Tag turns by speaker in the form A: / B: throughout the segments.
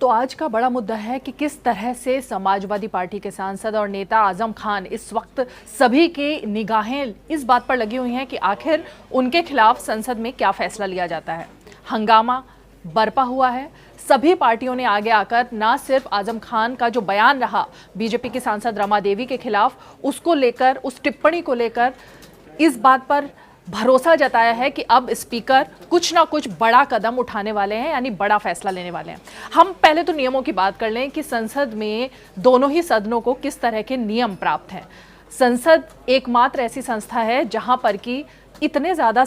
A: तो आज का बड़ा मुद्दा है कि किस तरह से समाजवादी पार्टी के सांसद और नेता आजम खान इस वक्त सभी की निगाहें इस बात पर लगी हुई हैं कि आखिर उनके खिलाफ संसद में क्या फैसला लिया जाता है। हंगामा बरपा हुआ है। सभी पार्टियों ने आगे आकर ना सिर्फ आजम खान का जो बयान रहा बीजेपी की सांसद रमा देवी के खिलाफ, उसको लेकर, उस टिप्पणी को लेकर इस बात पर भरोसा जताया है कि अब स्पीकर कुछ ना कुछ बड़ा कदम उठाने वाले हैं, यानी बड़ा फैसला लेने वाले हैं। हम पहले तो नियमों की बात कर लें कि संसद में दोनों ही सदनों को किस तरह के नियम प्राप्त हैं। संसद एकमात्र ऐसी संस्था है जहां पर कि इतने ज़्यादा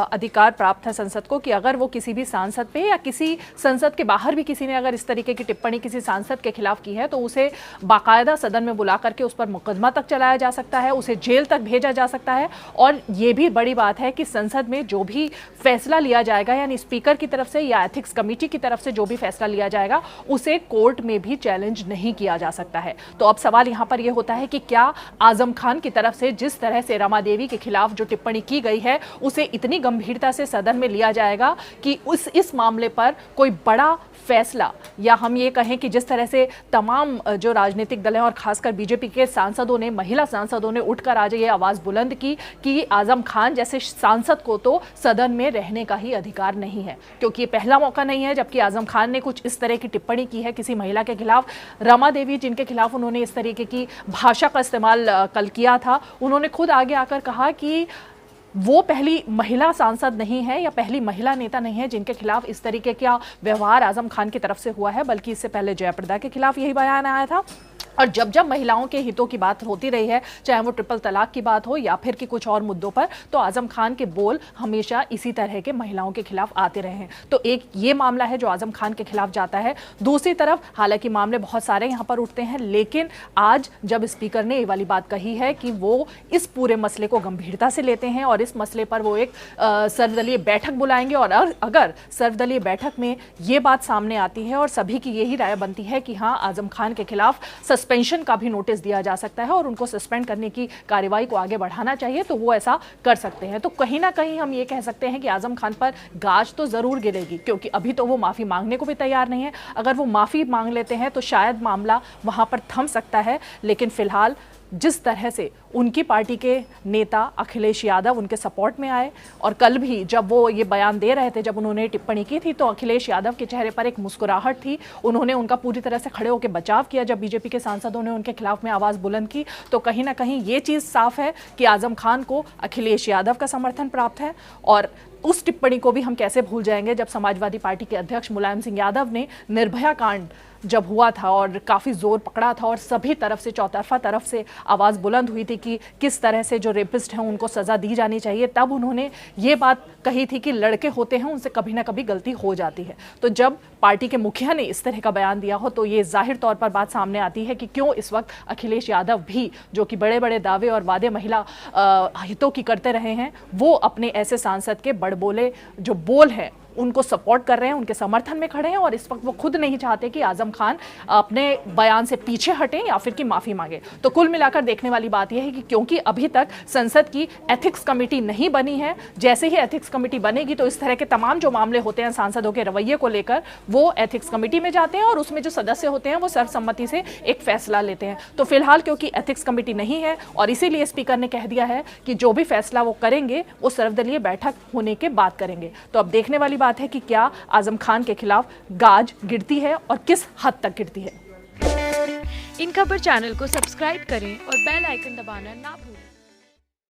A: अधिकार प्राप्त है संसद को कि अगर वो किसी भी सांसद पे या किसी संसद के बाहर भी किसी ने अगर इस तरीके की टिप्पणी किसी सांसद के खिलाफ की है तो उसे बाकायदा सदन में बुला करके उस पर मुकदमा तक चलाया जा सकता है, उसे जेल तक भेजा जा सकता है। और ये भी बड़ी बात है कि संसद में जो भी फैसला लिया जाएगा, यानी स्पीकर की तरफ से या एथिक्स कमेटी की तरफ से जो भी फैसला लिया जाएगा, उसे कोर्ट में भी चैलेंज नहीं किया जा सकता है। तो अब सवाल यहाँ पर यह होता है कि क्या आजम खान की तरफ से जिस तरह से रमा देवी के खिलाफ जो टिप्पणी की गई है उसे इतनी गंभीरता से सदन में लिया जाएगा कि इस मामले पर कोई बड़ा फैसला, या हम ये कहें कि जिस तरह से तमाम जो राजनीतिक दल हैं और खासकर बीजेपी के सांसदों ने, महिला सांसदों ने उठकर आज ये आवाज बुलंद की कि आजम खान जैसे सांसद को तो सदन में रहने का ही अधिकार नहीं है, क्योंकि ये पहला मौका नहीं है जबकि आजम खान ने कुछ इस तरह की टिप्पणी की है किसी महिला के खिलाफ। रमा देवी जिनके खिलाफ उन्होंने इस तरीके की भाषा का इस्तेमाल कल किया था, उन्होंने खुद आगे आकर कहा कि वो पहली महिला सांसद नहीं है या पहली महिला नेता नहीं है जिनके खिलाफ इस तरीके का व्यवहार आजम खान की तरफ से हुआ है, बल्कि इससे पहले जयप्रदा के खिलाफ यही बयान आया था। और जब जब महिलाओं के हितों की बात होती रही है, चाहे वो ट्रिपल तलाक की बात हो या फिर कि कुछ और मुद्दों पर, तो आजम खान के बोल हमेशा इसी तरह के महिलाओं के खिलाफ आते रहे हैं। तो एक ये मामला है जो आजम खान के खिलाफ जाता है। दूसरी तरफ हालांकि मामले बहुत सारे यहाँ पर उठते हैं, लेकिन आज जब स्पीकर ने ये वाली बात कही है कि वो इस पूरे मसले को गंभीरता से लेते हैं और इस मसले पर वो एक सर्वदलीय बैठक बुलाएंगे, और अगर सर्वदलीय बैठक में ये बात सामने आती है और सभी की यही राय बनती है कि हाँ, आजम खान के खिलाफ सस्पेंशन का भी नोटिस दिया जा सकता है और उनको सस्पेंड करने की कार्रवाई को आगे बढ़ाना चाहिए, तो वो ऐसा कर सकते हैं। तो कहीं ना कहीं हम ये कह सकते हैं कि आजम खान पर गाज तो जरूर गिरेगी, क्योंकि अभी तो वो माफी मांगने को भी तैयार नहीं है। अगर वो माफी मांग लेते हैं तो शायद मामला वहां पर थम सकता है, लेकिन फिलहाल जिस तरह से उनकी पार्टी के नेता अखिलेश यादव उनके सपोर्ट में आए, और कल भी जब वो ये बयान दे रहे थे, जब उन्होंने टिप्पणी की थी, तो अखिलेश यादव के चेहरे पर एक मुस्कुराहट थी। उन्होंने उनका पूरी तरह से खड़े होकर बचाव किया जब बीजेपी के सांसदों ने उनके खिलाफ में आवाज़ बुलंद की। तो कहीं ना कहीं ये चीज़ साफ है कि आजम खान को अखिलेश यादव का समर्थन प्राप्त है। और उस टिप्पणी को भी हम कैसे भूल जाएंगे जब समाजवादी पार्टी के अध्यक्ष मुलायम सिंह यादव ने निर्भया कांड जब हुआ था और काफ़ी जोर पकड़ा था और सभी तरफ से, चौतरफा तरफ से आवाज़ बुलंद हुई थी कि किस तरह से जो रेपिस्ट हैं उनको सज़ा दी जानी चाहिए, तब उन्होंने ये बात कही थी कि लड़के होते हैं, उनसे कभी ना कभी गलती हो जाती है। तो जब पार्टी के मुखिया ने इस तरह का बयान दिया हो तो ये जाहिर तौर पर बात सामने आती है कि क्यों इस वक्त अखिलेश यादव भी, जो कि बड़े बड़े दावे और वादे महिला हितों की करते रहे हैं, वो अपने ऐसे सांसद के बड़बोले जो बोल हैं उनको सपोर्ट कर रहे हैं, उनके समर्थन में खड़े हैं, और इस वक्त वो खुद नहीं चाहते कि आजम खान अपने बयान से पीछे हटें या फिर कि माफ़ी मांगे। तो कुल मिलाकर देखने वाली बात यह है कि क्योंकि अभी तक संसद की एथिक्स कमेटी नहीं बनी है, जैसे ही एथिक्स कमेटी बनेगी तो इस तरह के तमाम जो मामले होते हैं सांसदों के रवैये को लेकर, वो एथिक्स कमेटी में जाते हैं और उसमें जो सदस्य होते हैं वो सर्वसम्मति से एक फैसला लेते हैं। तो फिलहाल क्योंकि एथिक्स कमेटी नहीं है और इसीलिए स्पीकर ने कह दिया है कि जो भी फैसला वो करेंगे वो सर्वदलीय बैठक होने के बाद करेंगे। तो अब देखने वाली बात है कि क्या आजम खान के खिलाफ गाज गिरती है और किस हद तक गिरती है।
B: इन खबर चैनल को सब्सक्राइब करें और बेल आइकन दबाना ना भूलें।